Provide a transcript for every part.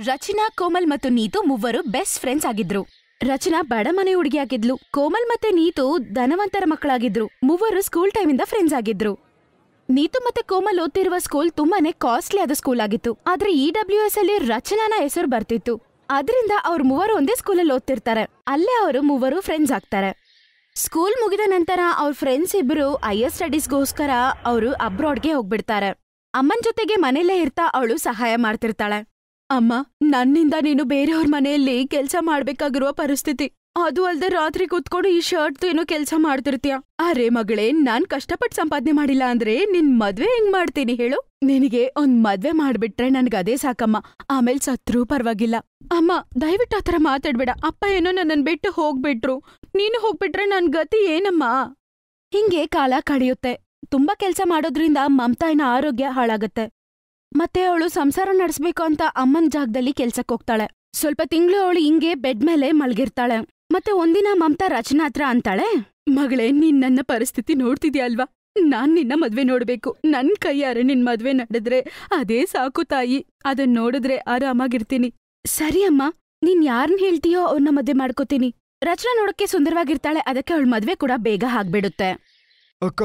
ರಚನಾ, ಕೋಮಲ್ ಮತ್ತು ನೀತು ಮೂವರು best friends ಆಗಿದ್ರು. ರಚನಾ ಬಡ ಮನೆ ಹುಡುಗಿಯಾಗಿದ್ಲು. ಕೋಮಲ್ ಮತ್ತೆ ನೀತು ಧನವಂತರ ಮಕ್ಕಳಾಗಿದ್ರು. ಮೂವರು ಸ್ಕೂಲ್ ಟೈಮಿಂದ ಫ್ರೆಂಡ್ಸ್ ಆಗಿದ್ರು. ನೀತು ಮತ್ತೆ ಕೋಮಲ್ ಓದ್ತಿರುವ ಸ್ಕೂಲ್ ತುಂಬಾನೇ ಕಾಸ್ಟ್ಲಿ ಆದ ಸ್ಕೂಲ್ ಆಗಿತ್ತು. ಆದ್ರೆ EWS ಅಲ್ಲಿ ರಚನಾನ ಹೆಸರು ಬರ್ತಿತ್ತು. ಅದರಿಂದ ಅವ್ರು ಮೂವರು ಒಂದೇ ಸ್ಕೂಲಲ್ಲಿ ಓದ್ತಿರ್ತಾರೆ. ಅಲ್ಲೇ ಅವರು ಮೂವರು ಫ್ರೆಂಡ್ಸ್ ಆಗ್ತಾರೆ. ಸ್ಕೂಲ್ ಮುಗಿದ ನಂತರ ಅವ್ರ ಫ್ರೆಂಡ್ಸ್ ಇಬ್ರು ಹೈಯರ್ ಸ್ಟಡೀಸ್ಗೋಸ್ಕರ ಅವರು ಅಬ್ರಾಡ್ಗೆ ಹೋಗ್ಬಿಡ್ತಾರೆ. ಅಮ್ಮನ್ ಜೊತೆಗೆ ಮನೇಲೇ ಇರ್ತಾ ಅವಳು ಸಹಾಯ ಮಾಡ್ತಿರ್ತಾಳೆ. ಅಮ್ಮ, ನನ್ನಿಂದ ನೀನು ಬೇರೆಯವ್ರ ಮನೆಯಲ್ಲಿ ಕೆಲ್ಸ ಮಾಡ್ಬೇಕಾಗಿರುವ ಪರಿಸ್ಥಿತಿ. ಅದು ಅಲ್ದೆ ರಾತ್ರಿ ಕೂತ್ಕೊಂಡು ಈ ಶರ್ಟ್ ಏನೋ ಕೆಲ್ಸ ಮಾಡ್ತಿರ್ತೀಯ. ಅರೆ ಮಗಳೇ, ನಾನ್ ಕಷ್ಟಪಟ್ಟು ಸಂಪಾದನೆ ಮಾಡಿಲ್ಲ ಅಂದ್ರೆ ನಿನ್ ಮದ್ವೆ ಹೆಂಗ್ ಮಾಡ್ತೀನಿ ಹೇಳು? ನಿನಗೆ ಒಂದ್ ಮದ್ವೆ ಮಾಡ್ಬಿಟ್ರೆ ನನ್ಗದೇ ಸಾಕಮ್ಮ. ಆಮೇಲ್ ಸತ್ರೂ ಪರವಾಗಿಲ್ಲ. ಅಮ್ಮ, ದಯವಿಟ್ಟು ಆತರ ಮಾತಾಡ್ಬೇಡ. ಅಪ್ಪ ಏನೋ ನನ್ನನ್ ಬಿಟ್ಟು ಹೋಗ್ಬಿಟ್ರು. ನೀನು ಹೋಗ್ಬಿಟ್ರೆ ನನ್ ಗತಿ ಏನಮ್ಮ? ಹಿಂಗೆ ಕಾಲ ಕಳೆಯುತ್ತೆ. ತುಂಬಾ ಕೆಲ್ಸ ಮಾಡೋದ್ರಿಂದ ಮಮತಾಯಿನ ಆರೋಗ್ಯ ಹಾಳಾಗತ್ತೆ. ಮತ್ತೆ ಅವಳು ಸಂಸಾರ ನಡೆಸ್ಬೇಕು ಅಂತ ಅಮ್ಮನ್ ಜಾಗದಲ್ಲಿ ಕೆಲ್ಸಕ್ ಹೋಗ್ತಾಳೆ. ಸ್ವಲ್ಪ ತಿಂಗಳು ಅವಳು ಹಿಂಗೆ ಬೆಡ್ ಮೇಲೆ ಮಲ್ಗಿರ್ತಾಳೆ. ಮತ್ತೆ ಒಂದಿನ ಮಮತಾ ರಚನಾ ಹತ್ರ ಅಂತಾಳೆ, ಮಗಳೇ, ನೀನ್ ನನ್ನ ಪರಿಸ್ಥಿತಿ ನೋಡ್ತಿದ್ಯಾ ಅಲ್ವಾ? ನಾನ್ ನಿನ್ನ ಮದ್ವೆ ನೋಡ್ಬೇಕು. ನನ್ ಕೈಯಾರೆ ನಿನ್ ಮದ್ವೆ ನಡೆದ್ರೆ ಅದೇ ಸಾಕು ತಾಯಿ. ಅದನ್ ನೋಡಿದ್ರೆ ಆರಾಮಾಗಿರ್ತೀನಿ. ಸರಿ ಅಮ್ಮ, ನೀನ್ ಯಾರನ್ ಹೇಳ್ತೀಯೋ ಅವ್ರನ್ನ ಮದ್ವೆ ಮಾಡ್ಕೋತೀನಿ. ರಚನಾ ನೋಡಕ್ಕೆ ಸುಂದರವಾಗಿರ್ತಾಳೆ. ಅದಕ್ಕೆ ಅವಳ ಮದ್ವೆ ಕೂಡ ಬೇಗ ಆಗ್ಬಿಡುತ್ತೆ. ಅಕ್ಕ,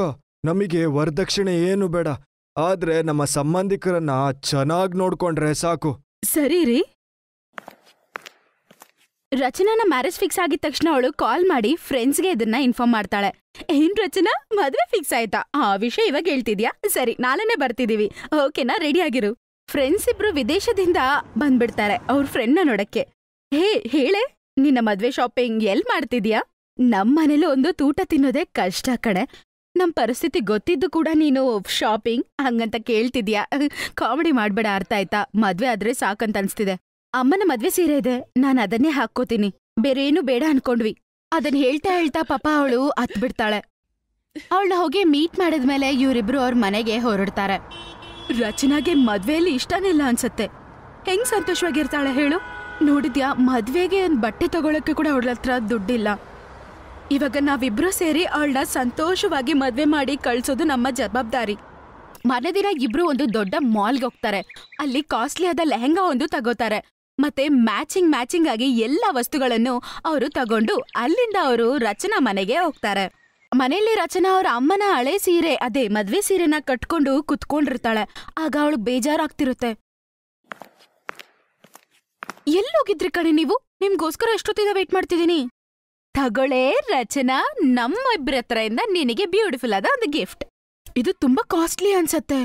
ನಮಗೆ ವರದಕ್ಷಿಣೆ ಏನು ಬೇಡ. ಆದ್ರೆ ನಮ್ಮ ಸಂಬಂಧಿಕರನ್ನ ಚೆನ್ನಾಗ್ ನೋಡ್ಕೊಂಡ್ರೆ ಸಾಕು. ಸರಿ ರೀ. ರಚನಾನ ಮ್ಯಾರೇಜ್ ಫಿಕ್ಸ್ ಆಗಿದ ತಕ್ಷಣ ಅವಳು ಕಾಲ್ ಮಾಡಿ ಫ್ರೆಂಡ್ಸ್ಗೆ ಇದನ್ನ ಇನ್ಫಾರ್ಮ್ ಮಾಡ್ತಾಳೆ. ಏನ್ ರಚನಾ, ಮದ್ವೆ ಫಿಕ್ಸ್ ಆಯ್ತಾ? ಆ ವಿಷಯ ಇವಾಗ ಹೇಳ್ತಿದ್ಯಾ? ಸರಿ, ನಾಳೆನೆ ಬರ್ತಿದೀವಿ. ಓಕೆನಾ? ರೆಡಿ ಆಗಿರು. ಫ್ರೆಂಡ್ಸ್ ಇಬ್ರು ವಿದೇಶದಿಂದ ಬಂದ್ಬಿಡ್ತಾರೆ ಅವ್ರ ಫ್ರೆಂಡ್ನ ನೋಡಕ್ಕೆ. ಹೇಳೆ, ನಿನ್ನ ಮದ್ವೆ ಶಾಪಿಂಗ್ ಎಲ್ ಮಾಡ್ತಿದ್ಯಾ? ನಮ್ ಮನೇಲಿ ಒಂದು ತೂಟ ತಿನ್ನೋದೇ ಕಷ್ಟ ಕಡೆ. ನಮ್ ಪರಿಸ್ಥಿತಿ ಗೊತ್ತಿದ್ದು ಕೂಡ ನೀನು ಶಾಪಿಂಗ್ ಹಂಗಂತ ಕೇಳ್ತಿದ್ಯಾ? ಕಾಮಿಡಿ ಮಾಡ್ಬೇಡ, ಅರ್ಥ ಆಯ್ತಾ? ಮದ್ವೆ ಆದ್ರೆ ಸಾಕಂತ ಅನ್ಸ್ತಿದೆ. ಅಮ್ಮನ ಮದ್ವೆ ಸೀರೆ ಇದೆ, ನಾನ್ ಅದನ್ನೇ ಹಾಕ್ಕೋತೀನಿ. ಬೇರೆ ಏನು ಬೇಡ ಅನ್ಕೊಂಡ್ವಿ. ಅದನ್ ಹೇಳ್ತಾ ಹೇಳ್ತಾ ಪಾಪ ಅವಳು ಹತ್ಬಿಡ್ತಾಳೆ. ಅವಳನ್ನ ಹೋಗಿ ಮೀಟ್ ಮಾಡಿದ್ಮೇಲೆ ಇವ್ರಿಬ್ರು ಅವ್ರ ಮನೆಗೆ ಹೊರಡ್ತಾರೆ. ರಚನಾಗೆ ಮದ್ವೆಯಲ್ಲಿ ಇಷ್ಟನೇ ಇಲ್ಲ ಅನ್ಸತ್ತೆ. ಹೆಂಗ್ ಸಂತೋಷವಾಗಿರ್ತಾಳೆ ಹೇಳು? ನೋಡಿದ್ಯಾ, ಮದ್ವೆಗೆ ಒಂದ್ ಬಟ್ಟೆ ತಗೊಳಕ್ಕೆ ಕೂಡ ಅವಳ ಹತ್ರ ದುಡ್ಡಿಲ್ಲ. ಇವಾಗ ನಾವಿಬ್ರು ಸೇರಿ ಅವಳನ್ನ ಸಂತೋಷವಾಗಿ ಮದ್ವೆ ಮಾಡಿ ಕಳ್ಸೋದು ನಮ್ಮ ಜವಾಬ್ದಾರಿ. ಮನೆ ದಿನ ಇಬ್ರು ಒಂದು ದೊಡ್ಡ ಮಾಲ್ಗೆ ಹೋಗ್ತಾರೆ. ಅಲ್ಲಿ ಕಾಸ್ಟ್ಲಿ ಆದ ಲೆಹೆಂಗಾ ಒಂದು ತಗೋತಾರೆ. ಮತ್ತೆ ಮ್ಯಾಚಿಂಗ್ ಆಗಿ ಎಲ್ಲಾ ವಸ್ತುಗಳನ್ನು ಅವರು ತಗೊಂಡು ಅಲ್ಲಿಂದ ಅವರು ರಚನಾ ಮನೆಗೆ ಹೋಗ್ತಾರೆ. ಮನೆಯಲ್ಲಿ ರಚನಾ ಅವ್ರ ಅಮ್ಮನ ಹಳೆ ಸೀರೆ, ಅದೇ ಮದ್ವೆ ಸೀರೆನ ಕಟ್ಕೊಂಡು ಕುತ್ಕೊಂಡಿರ್ತಾಳೆ. ಆಗ ಅವಳು ಬೇಜಾರಾಗ್ತಿರುತ್ತೆ. ಎಲ್ಲೋಗಿದ್ರಿ ಕಣೆ ನೀವು? ನಿಮ್ಗೋಸ್ಕರ ಎಷ್ಟೊತ್ತಿಂದ ವೇಟ್ ಮಾಡ್ತಿದ್ದೀನಿ. ತಗೊಳ್ಳೆ ರಚನಾ, ನಮ್ಮ ಇಬ್ಬರ ಹತ್ರದಿಂದ ನಿನಗೆ ಬ್ಯೂಟಿಫುಲ್ ಆದ ಒಂದು ಗಿಫ್ಟ್. ಇದು ತುಂಬಾ ಕಾಸ್ಟ್ಲಿ ಅನ್ಸತ್ತೆ.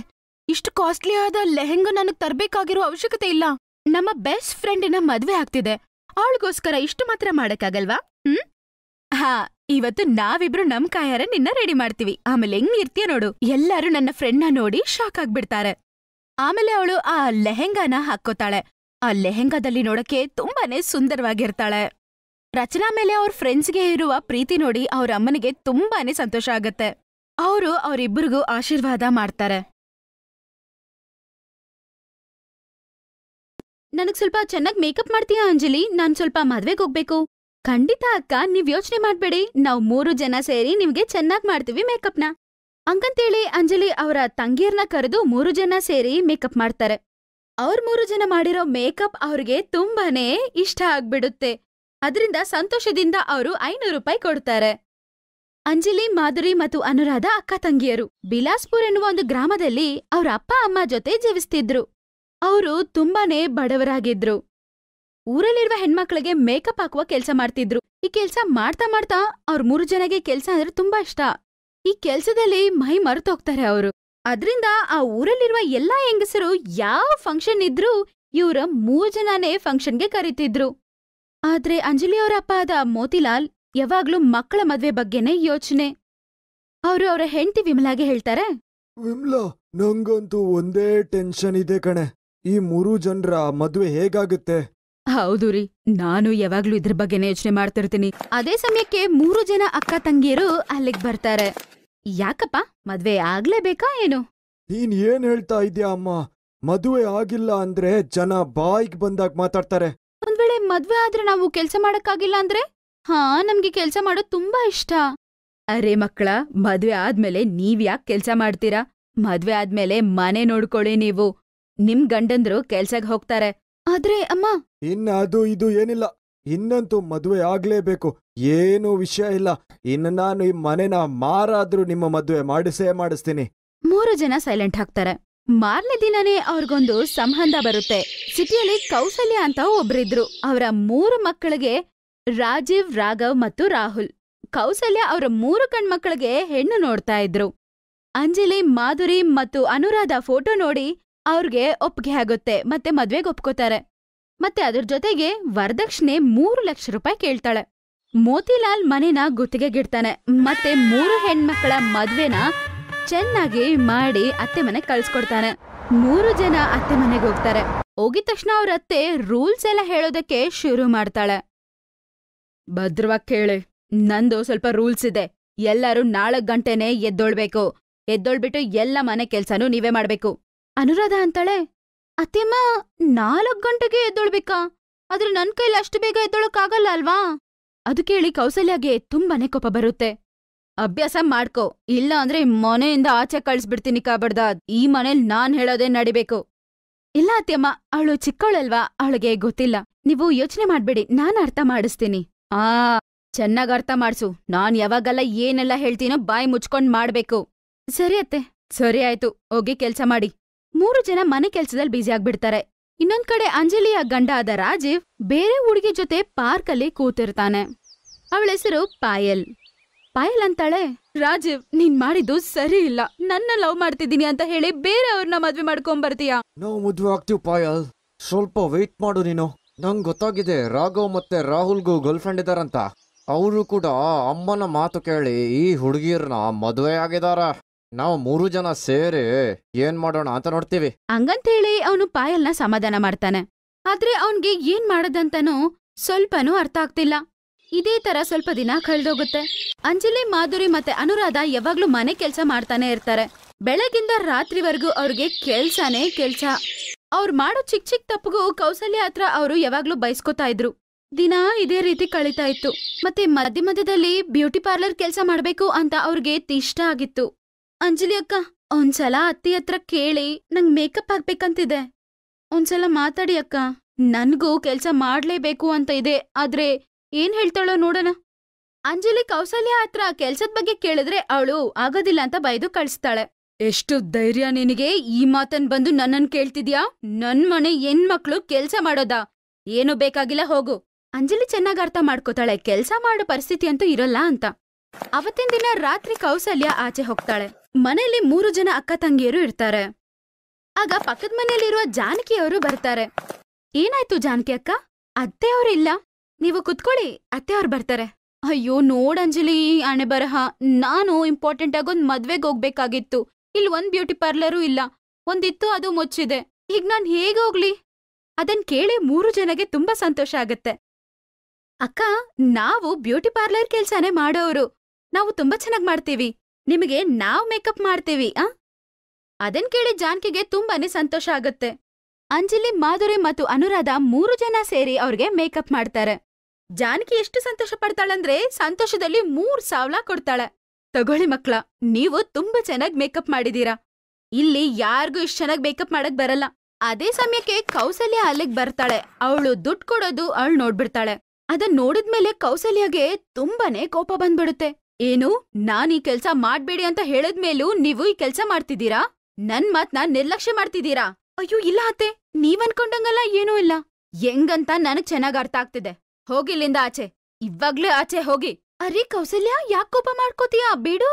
ಇಷ್ಟು ಕಾಸ್ಟ್ಲಿ ಆದ ಲೆಹೆಂಗಾ ನನಗ್ ತರ್ಬೇಕಾಗಿರೋ ಅವಶ್ಯಕತೆ ಇಲ್ಲ. ನಮ್ಮ ಬೆಸ್ಟ್ ಫ್ರೆಂಡಿನ ಮದ್ವೆ ಆಗ್ತಿದೆ, ಅವಳಿಗೋಸ್ಕರ ಇಷ್ಟು ಮಾತ್ರ ಮಾಡಕ್ಕಾಗಲ್ವಾ? ಹಾ, ಇವತ್ತು ನಾವಿಬ್ರು ನಮ್ ಕಾಯಾರ ನಿನ್ನ ರೆಡಿ ಮಾಡ್ತೀವಿ. ಆಮೇಲೆ ಹೆಂಗ್ ಇರ್ತೀಯ ನೋಡು. ಎಲ್ಲರೂ ನನ್ನ ಫ್ರೆಂಡ್ನ ನೋಡಿ ಶಾಕ್ ಆಗ್ಬಿಡ್ತಾರೆ. ಆಮೇಲೆ ಅವಳು ಆ ಲೆಹೆಂಗಾನ ಹಾಕೋತಾಳೆ. ಆ ಲೆಹೆಂಗಾದಲ್ಲಿ ನೋಡಕ್ಕೆ ತುಂಬಾನೇ ಸುಂದರವಾಗಿರ್ತಾಳೆ. ರಚನಾ ಮೇಲೆ ಅವ್ರ ಫ್ರೆಂಡ್ಸ್ಗೆ ಇರುವ ಪ್ರೀತಿ ನೋಡಿ ಅವ್ರ ಅಮ್ಮನಿಗೆ ತುಂಬಾನೇ ಸಂತೋಷ ಆಗತ್ತೆ. ಅವರು ಅವರಿಬ್ಬರಿಗೂ ಆಶೀರ್ವಾದ ಮಾಡ್ತಾರೆ. ನನಗ್ ಸ್ವಲ್ಪ ಚೆನ್ನಾಗಿ ಮೇಕಪ್ ಮಾಡ್ತೀಯಾ ಅಂಜಲಿ? ನಾನ್ ಸ್ವಲ್ಪ ಮದ್ವೆಗೆ ಹೋಗ್ಬೇಕು. ಖಂಡಿತ ಅಕ್ಕ, ನೀವ್ ಯೋಚನೆ ಮಾಡ್ಬೇಡಿ. ನಾವ್ 3 ಜನ ಸೇರಿ ನಿಮ್ಗೆ ಚೆನ್ನಾಗ್ ಮಾಡ್ತೀವಿ ಮೇಕಪ್ನ. ಹಂಗಂತೇಳಿ ಅಂಜಲಿ ಅವರ ತಂಗಿಯರ್ನ ಕರೆದು 3 ಜನ ಸೇರಿ ಮೇಕಪ್ ಮಾಡ್ತಾರೆ. ಅವ್ರ 3 ಜನ ಮಾಡಿರೋ ಮೇಕಪ್ ಅವ್ರಿಗೆ ತುಂಬಾನೇ ಇಷ್ಟ ಆಗ್ಬಿಡುತ್ತೆ. ಅದರಿಂದ ಸಂತೋಷದಿಂದ ಅವರು 500 ರೂಪಾಯಿ ಕೊಡ್ತಾರೆ. ಅಂಜಲಿ, ಮಾಧುರಿ ಮತ್ತು ಅನುರಾಧ ಅಕ್ಕ ತಂಗಿಯರು ಬಿಲಾಸ್ಪುರ್ ಎನ್ನುವ ಒಂದು ಗ್ರಾಮದಲ್ಲಿ ಅವ್ರ ಅಪ್ಪ ಅಮ್ಮ ಜೊತೆ ಜೀವಿಸ್ತಿದ್ರು. ಅವರು ತುಂಬಾನೇ ಬಡವರಾಗಿದ್ರು. ಊರಲ್ಲಿರುವ ಹೆಣ್ಮಕ್ಳಿಗೆ ಮೇಕಪ್ ಹಾಕುವ ಕೆಲ್ಸ ಮಾಡ್ತಿದ್ರು. ಈ ಕೆಲ್ಸ ಮಾಡ್ತಾ ಮಾಡ್ತಾ ಅವ್ರ 3 ಜನಗೆ ಕೆಲ್ಸ ಅಂದ್ರೆ ತುಂಬಾ ಇಷ್ಟ. ಈ ಕೆಲ್ಸದಲ್ಲಿ ಮೈ ಮರೆತೋಗ್ತಾರೆ ಅವರು. ಅದ್ರಿಂದ ಆ ಊರಲ್ಲಿರುವ ಎಲ್ಲಾ ಹೆಂಗಸರು ಯಾವ ಫಂಕ್ಷನ್ ಇದ್ರೂ ಇವ್ರ 3 ಜನನೇ ಫಂಕ್ಷನ್ಗೆ ಕರೀತಿದ್ರು. ಆದ್ರೆ ಅಂಜಲಿ ಅವರ ಅಪ್ಪ ಆದ ಮೋತಿಲಾಲ್ ಯಾವಾಗ್ಲೂ ಮಕ್ಕಳ ಮದ್ವೆ ಬಗ್ಗೆನೇ ಯೋಚನೆ. ಅವರು ಅವರ ಹೆಂಡತಿ ವಿಮಲಾಗೆ ಹೇಳ್ತಾರೆ, ವಿಮ್ಲಾ, ನಂಗಂತೂ ಒಂದೇ ಟೆನ್ಷನ್ ಇದೆ ಕಣೆ. ಈ 3 ಜನರ ಮದ್ವೆ ಹೇಗಾಗುತ್ತೆ? ಹೌದು ರೀ, ನಾನು ಯಾವಾಗ್ಲೂ ಇದ್ರ ಬಗ್ಗೆನೇ ಯೋಚನೆ ಮಾಡ್ತಿರ್ತೀನಿ. ಅದೇ ಸಮಯಕ್ಕೆ 3 ಜನ ಅಕ್ಕ ತಂಗಿಯರು ಅಲ್ಲಿಗ್ ಬರ್ತಾರೆ. ಯಾಕಪ್ಪ, ಮದ್ವೆ ಆಗ್ಲೇಬೇಕಾ ಏನು? ನೀನ್ ಏನ್ ಹೇಳ್ತಾ ಇದ್ಯಾ ಅಮ್ಮ? ಮದುವೆ ಆಗಿಲ್ಲ ಅಂದ್ರೆ ಜನ ಬಾಯಿಗೆ ಬಂದಾಗ ಮಾತಾಡ್ತಾರೆ. ಒಂದ್ ವೇಳೆ ಮದ್ವೆ ಆದ್ರೆ ನಾವು ಕೆಲ್ಸ ಮಾಡಕ್ಕಾಗಿಲ್ಲ ಅಂದ್ರೆ? ಹಾ, ನಮ್ಗೆ ಕೆಲ್ಸ ಮಾಡೋದ್ ತುಂಬಾ ಇಷ್ಟ. ಅರೆ ಮಕ್ಕಳ, ಮದ್ವೆ ಆದ್ಮೇಲೆ ನೀವ್ ಯಾಕೆ ಕೆಲ್ಸ ಮಾಡ್ತೀರಾ? ಮದ್ವೆ ಆದ್ಮೇಲೆ ಮನೆ ನೋಡ್ಕೊಳ್ಳಿ ನೀವು. ನಿಮ್ ಗಂಡಂದ್ರು ಕೆಲ್ಸಕ್ ಹೋಗ್ತಾರೆ. ಆದ್ರೆ ಅಮ್ಮ, ಇನ್ನ ಅದು ಇದು ಏನಿಲ್ಲ. ಇನ್ನಂತೂ ಮದುವೆ ಆಗ್ಲೇಬೇಕು. ಏನೂ ವಿಷಯ ಇಲ್ಲ. ಇನ್ನು ನಾನು ಈ ಮನೆನ ಮಾರಾದ್ರೂ ನಿಮ್ಮ ಮದುವೆ ಮಾಡಿಸ್ತೀನಿ. 3 ಜನ ಸೈಲೆಂಟ್ ಆಗ್ತಾರೆ. ಮಾರನೇ ದಿನನೇ ಅವ್ರಿಗೊಂದು ಸಂಬಂಧ ಬರುತ್ತೆ. ಸಿಟಿಯಲ್ಲಿ ಕೌಸಲ್ಯ ಅಂತ ಒಬ್ರಿದ್ರು. ಅವರ 3 ಮಕ್ಕಳಿಗೆ ರಾಜೀವ್, ರಾಘವ್ ಮತ್ತು ರಾಹುಲ್. ಕೌಸಲ್ಯ ಅವರ 3 ಗಂಡ್ಮಕ್ಳಿಗೆ ಹೆಣ್ಣು ನೋಡ್ತಾ ಇದ್ರು. ಅಂಜಲಿ, ಮಾಧುರಿ ಮತ್ತು ಅನುರಾಧ ಫೋಟೋ ನೋಡಿ ಅವ್ರಿಗೆ ಒಪ್ಪಿಗೆ ಆಗುತ್ತೆ ಮತ್ತೆ ಮದ್ವೆಗೆ ಒಪ್ಕೋತಾರೆ. ಮತ್ತೆ ಅದ್ರ ಜೊತೆಗೆ ವರದಕ್ಷಿಣೆ 3 ಲಕ್ಷ ರೂಪಾಯಿ ಕೇಳ್ತಾಳೆ. ಮೋತಿಲಾಲ್ ಮನೆನ ಗುತ್ತಿಗೆಗಿಡ್ತಾನೆ ಮತ್ತೆ 3 ಹೆಣ್ಮಕ್ಳ ಮದ್ವೆನ ಚೆನ್ನಾಗಿ ಮಾಡಿ ಅತ್ತೆ ಮನೆಗ್ ಕಳ್ಸ್ಕೊಡ್ತಾನೆ. 3 ಜನ ಅತ್ತೆ ಮನೆಗೆ ಹೋಗ್ತಾರೆ. ಹೋಗಿದ ತಕ್ಷಣ ಅವ್ರ ಅತ್ತೆ ರೂಲ್ಸ್ ಎಲ್ಲ ಹೇಳೋದಕ್ಕೆ ಶುರು ಮಾಡ್ತಾಳೆ. ಭದ್ರವಾಗಿ ಕೇಳಿ, ನಂದು ಸ್ವಲ್ಪ ರೂಲ್ಸ್ ಇದೆ. ಎಲ್ಲರೂ 4 ಗಂಟೆನೆ ಎದ್ದೊಳ್ಬೇಕು. ಎದ್ದೊಳ್ಬಿಟ್ಟು ಎಲ್ಲ ಮನೆ ಕೆಲ್ಸನೂ ನೀವೇ ಮಾಡ್ಬೇಕು. ಅನುರಾಧ ಅಂತಾಳೆ, ಅತ್ತೆಮ್ಮ 4 ಗಂಟೆಗೆ ಎದ್ದೊಳ್ಬೇಕಾ? ಆದ್ರೆ ನನ್ ಕೈಲಿ ಅಷ್ಟು ಬೇಗ ಎದ್ದೊಳಕ್ಕಾಗಲ್ಲ ಅಲ್ವಾ? ಅದು ಕೇಳಿ ಕೌಸಲ್ಯಗೆ ತುಂಬಾನೇ ಕೋಪ ಬರುತ್ತೆ. ಅಭ್ಯಾಸ ಮಾಡ್ಕೋ, ಇಲ್ಲ ಅಂದ್ರೆ ಮನೆಯಿಂದ ಆಚೆ ಕಳ್ಸ್ಬಿಡ್ತೀನಿ ಕಾಬಡ್ದ. ಈ ಮನೇಲಿ ನಾನ್ ಹೇಳೋದೇ ನಡಿಬೇಕು. ಇಲ್ಲ ಅತ್ತೆಮ್ಮ, ಅವಳು ಚಿಕ್ಕವಳಲ್ವಾ, ಅವಳಿಗೆ ಗೊತ್ತಿಲ್ಲ. ನೀವು ಯೋಚನೆ ಮಾಡ್ಬೇಡಿ, ನಾನ್ ಅರ್ಥ ಮಾಡಿಸ್ತೀನಿ. ಚೆನ್ನಾಗ್ ಅರ್ಥ ಮಾಡ್ಸು. ನಾನ್ ಯಾವಾಗಲ್ಲ ಏನೆಲ್ಲ ಹೇಳ್ತೀನೋ ಬಾಯಿ ಮುಚ್ಕೊಂಡ್ ಮಾಡ್ಬೇಕು. ಸರಿ ಅತ್ತೆ. ಸರಿ ಆಯ್ತು, ಹೋಗಿ ಕೆಲ್ಸ ಮಾಡಿ. 3 ಜನ ಮನೆ ಕೆಲ್ಸದಲ್ಲಿ ಬ್ಯುಸಿ ಆಗ್ಬಿಡ್ತಾರೆ. ಇನ್ನೊಂದ್ ಕಡೆ ಅಂಜಲಿಯ ಗಂಡ ಆದ ರಾಜೀವ್ ಬೇರೆ ಹುಡುಗಿ ಜೊತೆ ಪಾರ್ಕಲ್ಲಿ ಕೂತಿರ್ತಾನೆ. ಅವಳ ಹೆಸರು ಪಾಯಲ್. ಪಾಯಲ್ ಅಂತಾಳೆ, ರಾಜೀವ್, ನೀನ್ ಮಾಡಿದ್ದು ಸರಿ ಇಲ್ಲ. ನನ್ನ ಲವ್ ಮಾಡ್ತಿದ್ದೀನಿ ಅಂತ ಹೇಳಿ ಬೇರೆಯವ್ರನ್ನ ಮದ್ವೆ ಮಾಡ್ಕೊಂಬರ್ತೀಯಾ? ನಾವು ಮದ್ವೆ ಆಗ್ತೀವಿ ಪಾಯಲ್, ಸ್ವಲ್ಪ ವೇಟ್ ಮಾಡು ನೀನು. ನಂಗ್ ಗೊತ್ತಾಗಿದೆ ರಾಘವ್ ಮತ್ತೆ ರಾಹುಲ್ಗೂ ಗರ್ಲ್ ಫ್ರೆಂಡ್ ಇದಾರಂತ. ಅವರು ಕೂಡ ಅಮ್ಮನ ಮಾತು ಕೇಳಿ ಈ ಹುಡುಗಿಯರ್ನ ಮದುವೆ ಆಗಿದಾರ. ನಾವು 3 ಜನ ಸೇರಿ ಏನ್ ಮಾಡೋಣ ಅಂತ ನೋಡ್ತೀವಿ. ಹಂಗಂತೇಳಿ ಅವನು ಪಾಯಲ್ನ ಸಮಾಧಾನ ಮಾಡ್ತಾನೆ. ಆದ್ರೆ ಅವನ್ಗೆ ಏನ್ ಮಾಡದಂತನೂ ಸ್ವಲ್ಪನೂ ಅರ್ಥ ಆಗ್ತಿಲ್ಲ. ಇದೇ ತರ ಸ್ವಲ್ಪ ದಿನ ಕಳ್ದೋಗುತ್ತೆ. ಅಂಜಲಿ, ಮಾಧುರಿ ಮತ್ತೆ ಅನುರಾಧ ಯಾವಾಗ್ಲೂ ಮನೆ ಕೆಲ್ಸ ಮಾಡ್ತಾನೆ ಇರ್ತಾರೆ. ಬೆಳಗಿಂದ ರಾತ್ರಿವರೆಗೂ ಅವ್ರಿಗೆ ಕೆಲ್ಸನೇ ಕೆಲ್ಸ. ಅವ್ರು ಮಾಡೋ ಚಿಕ್ಕ ಚಿಕ್ಕ ತಪ್ಪಗೂ ಕೌಸಲ್ಯ ಹತ್ರ ಅವರು ಯಾವಾಗ್ಲೂ ಬೈಸ್ಕೊತಾ ಇದ್ರು. ದಿನ ಇದೇ ರೀತಿ ಕಳೀತಾ ಇತ್ತು. ಮತ್ತೆ ಮಧ್ಯ ಮಧ್ಯದಲ್ಲಿ ಬ್ಯೂಟಿ ಪಾರ್ಲರ್ ಕೆಲ್ಸ ಮಾಡ್ಬೇಕು ಅಂತ ಅವ್ರಿಗೆ ಇಷ್ಟ ಆಗಿತ್ತು. ಅಂಜಲಿ ಅಕ್ಕ, ಒಂದ್ಸಲ ಅತ್ತಿ ಹತ್ರ ಕೇಳಿ ನಂಗ್ ಮೇಕಪ್ ಹಾಕ್ಬೇಕಂತಿದೆ. ಒಂದ್ಸಲ ಮಾತಾಡಿ ಅಕ್ಕ. ನನ್ಗೂ ಕೆಲ್ಸ ಮಾಡ್ಲೇಬೇಕು ಅಂತ ಇದೆ, ಆದ್ರೆ ಏನ್ ಹೇಳ್ತಾಳೋ ನೋಡೋಣ. ಅಂಜಲಿ ಕೌಸಲ್ಯ ಹತ್ರ ಕೆಲ್ಸದ ಬಗ್ಗೆ ಕೇಳಿದ್ರೆ ಅವಳು ಆಗೋದಿಲ್ಲ ಅಂತ ಬೈದು ಕಳಿಸ್ತಾಳೆ. ಎಷ್ಟು ಧೈರ್ಯ ನಿನಗೆ ಈ ಮಾತನ್ ಬಂದು ನನ್ನನ್ ಕೇಳ್ತಿದ್ಯಾ? ನನ್ ಮನೆ ಹೆಣ್ಮಕ್ಳು ಕೆಲ್ಸ ಮಾಡೋದಾ? ಏನು ಬೇಕಾಗಿಲ್ಲ, ಹೋಗು. ಅಂಜಲಿ ಚೆನ್ನಾಗ್ ಅರ್ಥ ಮಾಡ್ಕೋತಾಳೆ ಕೆಲ್ಸ ಮಾಡೋ ಪರಿಸ್ಥಿತಿ ಅಂತೂ ಇರಲ್ಲ ಅಂತ. ಅವತ್ತಿನ ದಿನ ರಾತ್ರಿ ಕೌಸಲ್ಯ ಆಚೆ ಹೋಗ್ತಾಳೆ. ಮನೆಯಲ್ಲಿ 3 ಜನ ಅಕ್ಕ ತಂಗಿಯರು ಇರ್ತಾರೆ. ಆಗ ಪಕ್ಕದ ಮನೆಯಲ್ಲಿರುವ ಜಾನಕಿ ಅವರು ಬರ್ತಾರೆ. ಏನಾಯ್ತು ಜಾನಕಿ ಅಕ್ಕ? ಅತ್ತೆ ಅವ್ರು ಇಲ್ಲ, ನೀವು ಕುತ್ಕೊಳ್ಳಿ, ಅತ್ತೆ ಅವ್ರು ಬರ್ತಾರೆ. ಅಯ್ಯೋ ನೋಡಂಜಲಿ, ಹಣೆ ಬರಹ. ನಾನು ಇಂಪಾರ್ಟೆಂಟ್ ಆಗೊಂದ್ ಮದ್ವೆಗ್ ಹೋಗ್ಬೇಕಾಗಿತ್ತು. ಇಲ್ಲಿ 1 ಬ್ಯೂಟಿ ಪಾರ್ಲರೂ ಇಲ್ಲ. ಒಂದಿತ್ತು, ಅದು ಮುಚ್ಚಿದೆ. ಈಗ ನಾನ್ ಹೇಗ್ ಹೋಗ್ಲಿ? ಅದನ್ ಕೇಳಿ 3 ಜನಗೆ ತುಂಬಾ ಸಂತೋಷ ಆಗತ್ತೆ. ಅಕ್ಕ, ನಾವು ಬ್ಯೂಟಿ ಪಾರ್ಲರ್ ಕೆಲ್ಸಾನೇ ಮಾಡೋರು. ನಾವು ತುಂಬಾ ಚೆನ್ನಾಗ್ ಮಾಡ್ತೀವಿ. ನಿಮಗೆ ನಾವ್ ಮೇಕಪ್ ಮಾಡ್ತೀವಿ. ಅದನ್ ಕೇಳಿ ಜಾನ್ಕಿಗೆ ತುಂಬಾನೇ ಸಂತೋಷ ಆಗತ್ತೆ. ಅಂಜಲಿ, ಮಾಧುರಿ ಮತ್ತು ಅನುರಾಧ 3 ಜನ ಸೇರಿ ಅವ್ರಿಗೆ ಮೇಕಪ್ ಮಾಡ್ತಾರೆ. ಜಾನಕಿ ಎಷ್ಟು ಸಂತೋಷ ಪಡ್ತಾಳಂದ್ರೆ ಸಂತೋಷದಲ್ಲಿ 3 ಸಾವಿರ ಕೊಡ್ತಾಳೆ. ತಗೊಳ್ಳಿ ಮಕ್ಳ, ನೀವು ತುಂಬಾ ಚೆನ್ನಾಗ್ ಮೇಕಪ್ ಮಾಡಿದೀರಾ. ಇಲ್ಲಿ ಯಾರಿಗೂ ಇಷ್ಟ ಚೆನ್ನಾಗ್ ಮೇಕಪ್ ಮಾಡಕ್ ಬರಲ್ಲ. ಅದೇ ಸಮಯಕ್ಕೆ ಕೌಸಲ್ಯ ಅಲ್ಲಿಗ್ ಬರ್ತಾಳೆ. ಅವಳು ದುಡ್ಡು ಕೊಡೋದು ಅವಳು ನೋಡ್ಬಿಡ್ತಾಳೆ. ಅದನ್ ನೋಡಿದ್ಮೇಲೆ ಕೌಸಲ್ಯಗೆ ತುಂಬಾನೇ ಕೋಪ ಬಂದ್ಬಿಡುತ್ತೆ. ಏನು, ನಾನ್ ಈ ಕೆಲ್ಸ ಮಾಡ್ಬೇಡಿ ಅಂತ ಹೇಳಿದ್ಮೇಲೂ ನೀವು ಈ ಕೆಲ್ಸ ಮಾಡ್ತಿದ್ದೀರಾ? ನನ್ ಮಾತ್ನ ನಿರ್ಲಕ್ಷ್ಯ ಮಾಡ್ತಿದ್ದೀರಾ? ಅಯ್ಯೋ ಇಲ್ಲ ಅತ್ತೆ, ನೀವ್ ಅನ್ಕೊಂಡಂಗಲ್ಲ ಏನೂ ಇಲ್ಲ. ಹೆಂಗಂತ ನನಗ್ ಚೆನ್ನಾಗ್ ಅರ್ಥ ಆಗ್ತಿದೆ. ಹೋಗಿಲ್ಲಿಂದ ಆಚೆ, ಇವಾಗ್ಲೇ ಆಚೆ ಹೋಗಿ. ಅರೆ ಕೌಸಲ್ಯ, ಯಾಕ್ ಕೋಪ ಮಾಡ್ಕೋತೀಯಾ? ಬಿಡು.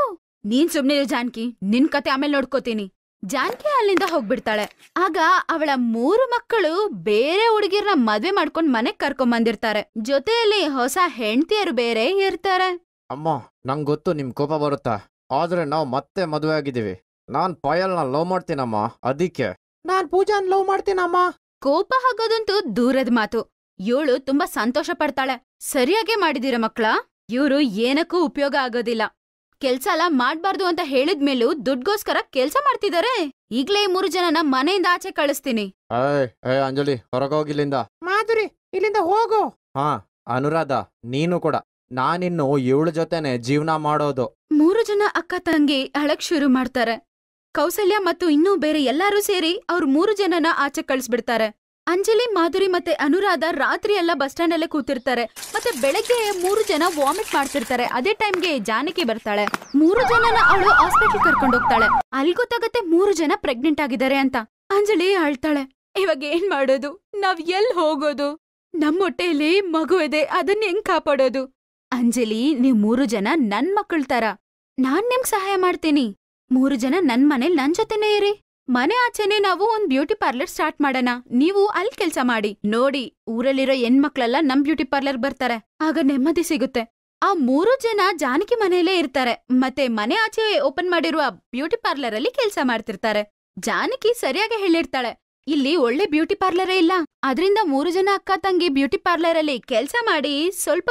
ನೀನ್ ಸುಮ್ನೆ ಜಾನ್ಕಿ, ನಿನ್ ಕತೆ ಆಮೇಲೆ ನೋಡ್ಕೋತೀನಿ. ಜಾನ್ಕಿ ಅಲ್ಲಿಂದ ಹೋಗ್ಬಿಡ್ತಾಳೆ. ಆಗ ಅವಳ 3 ಮಕ್ಕಳು ಬೇರೆ ಹುಡುಗಿರ್ನ ಮದ್ವೆ ಮಾಡ್ಕೊಂಡ್ ಮನೆಗ್ ಕರ್ಕೊಂಬಂದಿರ್ತಾರೆ. ಜೊತೆಯಲ್ಲಿ ಹೊಸ ಹೆಂಡ್ತಿಯರು ಬೇರೆ ಇರ್ತಾರೆ. ಅಮ್ಮ, ನಂಗ್ ಗೊತ್ತು ನಿಮ್ ಕೋಪ ಬರುತ್ತಾ, ಆದ್ರೆ ನಾವ್ ಮತ್ತೆ ಮದುವೆ ಆಗಿದೀವಿ. ನಾನ್ ಪಾಯಲ್ನ ಲವ್ ಮಾಡ್ತೀನಮ್ಮ, ಅದಕ್ಕೆ. ನಾನ್ ಪೂಜಾನ್ ಲವ್ ಮಾಡ್ತೀನಮ್ಮ. ಕೋಪ ಆಗೋದಂತೂ ದೂರದ ಮಾತು. ಇವಳು ತುಂಬಾ ಸಂತೋಷ ಪಡ್ತಾಳೆ. ಸರಿಯಾಗೆ ಮಾಡಿದೀರ ಮಕ್ಳ. ಇವ್ರು ಏನಕ್ಕೂ ಉಪಯೋಗ ಆಗೋದಿಲ್ಲ. ಕೆಲ್ಸ ಎಲ್ಲ ಮಾಡ್ಬಾರ್ದು ಅಂತ ಹೇಳಿದ್ಮೇಲೂ ದುಡ್ಗೋಸ್ಕರ ಕೆಲ್ಸ ಮಾಡ್ತಿದಾರೆ. ಈಗ್ಲೇ 3 ಜನನ ಮನೆಯಿಂದ ಆಚೆ ಕಳಿಸ್ತೀನಿ. ಏ ಅಂಜಲಿ, ಹೊರಗೋಗಿಲ್ಲಿಂದ. ಮಾಧುರಿ, ಇಲ್ಲಿಂದ ಹೋಗು. ಅನುರಾಧ, ನೀನು ಕೂಡ. ನಾನಿನ್ನು ಇವಳ ಜೊತೆನೆ ಜೀವನ ಮಾಡೋದು. 3 ಜನ ಅಕ್ಕ ತಂಗಿ ಅಳಕ್ ಶುರು ಮಾಡ್ತಾರೆ. ಕೌಸಲ್ಯ ಮತ್ತು ಇನ್ನೂ ಬೇರೆ ಎಲ್ಲಾರೂ ಸೇರಿ ಅವ್ರ 3 ಜನನ ಆಚೆ ಕಳಿಸ್ಬಿಡ್ತಾರೆ. ಅಂಜಲಿ, ಮಾಧುರಿ ಮತ್ತೆ ಅನುರಾಧ ರಾತ್ರಿ ಎಲ್ಲ ಬಸ್ ಸ್ಟ್ಯಾಂಡ್ ಅಲ್ಲೇ ಕೂತಿರ್ತಾರೆ. ಮತ್ತೆ ಬೆಳಗ್ಗೆ 3 ಜನ ವಾಮಿಟ್ ಮಾಡ್ತಿರ್ತಾರೆ. ಅದೇ ಟೈಮ್ಗೆ ಜಾನಕಿ ಬರ್ತಾಳೆ. 3 ಜನನ ಅವಳು ಹಾಸ್ಪಿಟಲ್ ಕರ್ಕೊಂಡು ಹೋಗ್ತಾಳೆ. ಅಲ್ಲಿ ಗೊತ್ತಾಗತ್ತೆ 3 ಜನ ಪ್ರೆಗ್ನೆಂಟ್ ಆಗಿದ್ದಾರೆ ಅಂತ. ಅಂಜಲಿ ಅಳ್ತಾಳೆ. ಇವಾಗ ಏನ್ ಮಾಡೋದು? ನಾವ್ ಎಲ್ ಹೋಗೋದು? ನಮ್ ಹೊಟ್ಟೆಯಲ್ಲಿ ಮಗು ಇದೆ, ಅದನ್ನ ಹೆಂಗ್ ಕಾಪಾಡೋದು? ಅಂಜಲಿ, ನೀವ್ 3 ಜನ ನನ್ ಮಕ್ಕಳ ತರ. ನಾನ್ ನಿಮ್ಗ್ ಸಹಾಯ ಮಾಡ್ತೀನಿ. 3 ಜನ ನನ್ ಮನೇಲಿ ನನ್ ಜೊತೆನೇ ಇರಿ. ಮನೆ ಆಚೆನೆ ನಾವು ಒಂದ್ ಬ್ಯೂಟಿ ಪಾರ್ಲರ್ ಸ್ಟಾರ್ಟ್ ಮಾಡೋಣ. ನೀವು ಅಲ್ಲಿ ಕೆಲ್ಸ ಮಾಡಿ. ನೋಡಿ, ಊರಲ್ಲಿರೋ ಹೆಣ್ಮಕ್ಳೆಲ್ಲ ನಮ್ ಬ್ಯೂಟಿ ಪಾರ್ಲರ್ ಬರ್ತಾರೆ. ಆಗ ನೆಮ್ಮದಿ ಸಿಗುತ್ತೆ. ಆ 3 ಜನ ಜಾನಕಿ ಮನೆಯಲ್ಲೇ ಇರ್ತಾರೆ. ಮತ್ತೆ ಮನೆ ಆಚೆ ಓಪನ್ ಮಾಡಿರುವ ಬ್ಯೂಟಿ ಪಾರ್ಲರ್ ಅಲ್ಲಿ ಕೆಲ್ಸ ಮಾಡ್ತಿರ್ತಾರೆ. ಜಾನಕಿ ಸರಿಯಾಗಿ ಹೇಳಿರ್ತಾಳೆ, ಇಲ್ಲಿ ಒಳ್ಳೆ ಬ್ಯೂಟಿ ಪಾರ್ಲರೇ ಇಲ್ಲ. ಅದ್ರಿಂದ 3 ಜನ ಅಕ್ಕ ತಂಗಿ ಬ್ಯೂಟಿ ಪಾರ್ಲರ್ ಅಲ್ಲಿ ಕೆಲ್ಸ ಮಾಡಿ ಸ್ವಲ್ಪ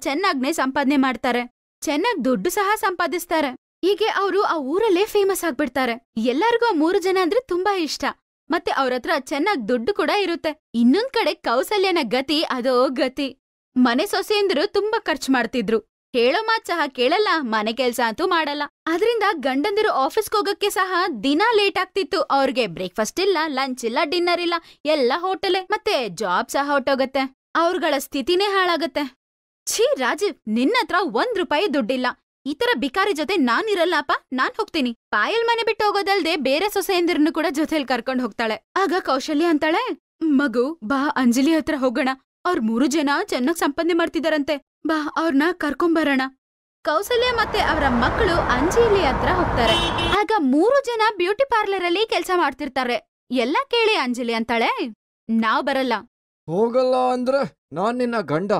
ಚೆನ್ನಾಗ್ನೆ ಸಂಪಾದನೆ ಮಾಡ್ತಾರೆ. ಚೆನ್ನಾಗ್ ದುಡ್ಡು ಸಹ ಸಂಪಾದಿಸ್ತಾರೆ. ಹೀಗೆ ಅವರು ಆ ಊರಲ್ಲೇ ಫೇಮಸ್ ಆಗ್ಬಿಡ್ತಾರೆ. ಎಲ್ಲರಿಗೂ ಆ 3 ಜನ ಅಂದ್ರೆ ತುಂಬಾ ಇಷ್ಟ. ಮತ್ತೆ ಅವ್ರತ್ರ ಚೆನ್ನಾಗ್ ದುಡ್ಡು ಕೂಡ ಇರುತ್ತೆ. ಇನ್ನೊಂದ್ ಕಡೆ ಕೌಸಲ್ಯನ ಗತಿ ಅದೋ ಗತಿ. ಮನೆ ಸೊಸೆಯಂದ್ರು ತುಂಬಾ ಖರ್ಚು ಮಾಡ್ತಿದ್ರು. ಹೇಳೋ ಮಾತ್ ಸಹ ಕೇಳಲ್ಲ, ಮನೆ ಕೆಲ್ಸ ಅಂತೂ ಮಾಡಲ್ಲ. ಅದ್ರಿಂದ ಗಂಡಂದಿರು ಆಫೀಸ್ಗೆ ಹೋಗಕ್ಕೆ ಸಹ ದಿನ ಲೇಟ್ ಆಗ್ತಿತ್ತು. ಅವ್ರಿಗೆ ಬ್ರೇಕ್ಫಾಸ್ಟ್ ಇಲ್ಲ, ಲಂಚ್ ಇಲ್ಲ, ಡಿನ್ನರ್ ಇಲ್ಲ, ಎಲ್ಲ ಹೋಟೆಲೆ. ಮತ್ತೆ ಜಾಬ್ ಸಹ ಹೊಟ್ಟೋಗತ್ತೆ. ಅವ್ರಗಳ ಸ್ಥಿತಿನೇ ಹಾಳಾಗತ್ತೆ. ಛೀ ರಾಜೀವ್, ನಿನ್ನತ್ರ ₹1 ದುಡ್ಡಿಲ್ಲ. ಈ ತರ ಬಿಕಾರಿ ಜೊತೆ ನಾನಿರಲ್ಲಪ್ಪ, ನಾನ್ ಹೋಗ್ತೀನಿ. ಪಾಯಲ್ ಮನೆ ಬಿಟ್ಟು ಹೋಗೋದಲ್ದೆ ಬೇರೆ ಸೊಸೆಯಂದಿರನ್ನು ಕೂಡ ಜೊತೆಲಿ ಕರ್ಕೊಂಡ್ ಹೋಗ್ತಾಳೆ. ಆಗ ಕೌಶಲ್ಯ ಅಂತಾಳೆ, ಮಗು ಬಾ, ಅಂಜಲಿ ಹತ್ರ ಹೋಗೋಣ. ಅವ್ರ 3 ಜನ ಚೆನ್ನಾಗ್ ಸಂಪಾದನೆ ಮಾಡ್ತಿದಾರಂತೆ. ಬಾ, ಅವ್ರನ್ನ ಕರ್ಕೊಂಬರೋಣ. ಕೌಸಲ್ಯ ಮತ್ತೆ ಅವರ ಮಕ್ಕಳು ಅಂಜಲಿ ಹತ್ರ ಹೋಗ್ತಾರೆ. ಆಗ 3 ಜನ ಬ್ಯೂಟಿ ಪಾರ್ಲರ್ ಅಲ್ಲಿ ಕೆಲ್ಸ ಮಾಡ್ತಿರ್ತಾರೆ. ಎಲ್ಲ ಕೇಳಿ ಅಂಜಲಿ ಅಂತಾಳೆ, ನಾವ್ ಬರಲ್ಲ. ಹೋಗಲ್ಲ ಅಂದ್ರೆ ನಾನ್ ನಿನ್ನ ಗಂಡ.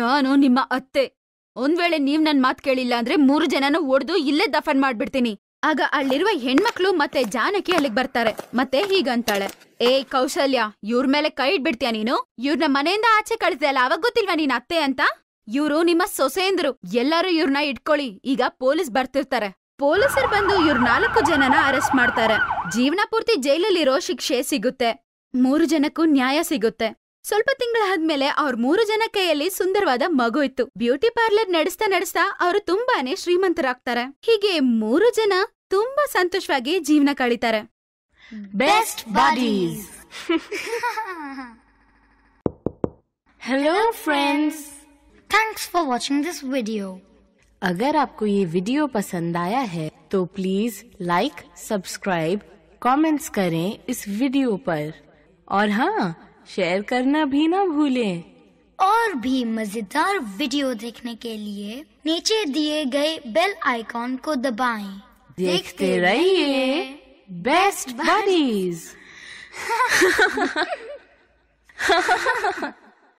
ನಾನು ನಿಮ್ಮ ಅತ್ತೆ. ಒಂದ್ ವೇಳೆ ನೀವ್ ನನ್ ಮಾತ್ ಕೇಳಿಲ್ಲ ಅಂದ್ರೆ 3 ಜನನ ಒಡ್ದು ಇಲ್ಲೇ ದಫನ್ ಮಾಡ್ಬಿಡ್ತೀನಿ. ಆಗ ಅಲ್ಲಿರುವ ಹೆಣ್ಮಕ್ಳು ಮತ್ತೆ ಜಾನಕಿ ಅಲ್ಲಿಗ್ ಬರ್ತಾರೆ. ಮತ್ತೆ ಹೀಗಂತಾಳೆ, ಏ ಕೌಶಲ್ಯ, ಇವ್ರ ಮೇಲೆ ಕೈ ಇಡ್ಬಿಡ್ತೀಯ ನೀನು? ಇವ್ರನ್ನ ಮನೆಯಿಂದ ಆಚೆ ಕಳಿಸ್ದಲ್ಲ, ಅವಾಗ ಗೊತ್ತಿಲ್ವಾ ನೀನ್ ಅತ್ತೆ ಅಂತ? ಇವ್ರು ನಿಮ್ಮ ಸೊಸೆಯಂದ್ರು. ಎಲ್ಲರೂ ಇವ್ರನ್ನ ಇಟ್ಕೊಳ್ಳಿ. ಈಗ ಪೊಲೀಸ್ ಬರ್ತಿರ್ತಾರೆ. ಪೊಲೀಸರು ಬಂದು ಇವ್ರ 4 ಜನನ ಅರೆಸ್ಟ್ ಮಾಡ್ತಾರೆ. ಜೀವನ ಪೂರ್ತಿ ಜೈಲಲ್ಲಿರೋ ಶಿಕ್ಷೆ ಸಿಗುತ್ತೆ. 3 ಜನಕ್ಕೂ ನ್ಯಾಯ ಸಿಗುತ್ತೆ. ಸ್ವಲ್ಪ ತಿಂಗಳಾದ್ಮೇಲೆ ಅವ್ರ 3 ಜನ ಕೈಯಲ್ಲಿ ಸುಂದರವಾದ ಮಗು ಇತ್ತು. ಬ್ಯೂಟಿ ಪಾರ್ಲರ್ ನಡೆಸ್ತಾ ಅವರು ತುಂಬಾನೇ ಶ್ರೀಮಂತರಾಗ್ತಾರೆ. ಹೀಗೆ 3 ಜನ ತುಂಬಾ ಸಂತೋಷವಾಗಿ ಜೀವನ ಕಳೀತಾರೆ. Best buddies. Hello friends. Thanks for watching this video. अगर आपको ये वीडियो पसंद आया है तो प्लीज लाइक, सब्सक्राइब, कमेंट्स करें इस वीडियो पर और हाँ, शेयर करना भी ना भूलें। और भी मजेदार वीडियो देखने के लिए नीचे दिए गए बेल आइकॉन को दबाएं। देखते रहिए बेस्ट बडीज।